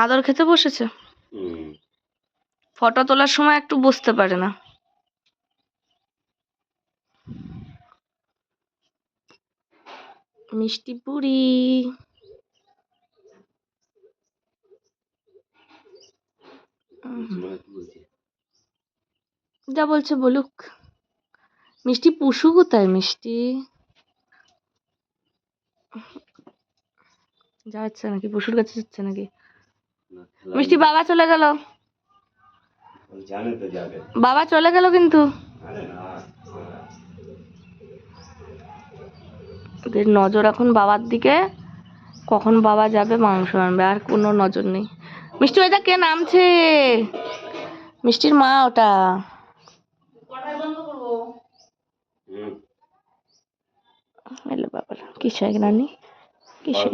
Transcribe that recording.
আদর খেতে বসেছে। ফটো তোলার সময় একটু বুঝতে পারে না। মিষ্টি পুরি। যা বলছে বলুক। মিষ্টি পুষু কোথায়? মিষ্টি যাচ্ছে নাকি? পুষুর কাছে যাচ্ছে নাকি? মিষ্টি বাবা চলে গেল। বাবা চলে গেল কিন্তু। ওদের নজর এখন বাবার দিকে, কখন বাবা যাবে মাংস আনবে, আর কোনো নজর নেই। মিষ্টি ওইটা কে নামছে? মিষ্টির মা ওটা। এলো বাবা, কিসে নানি কিসে?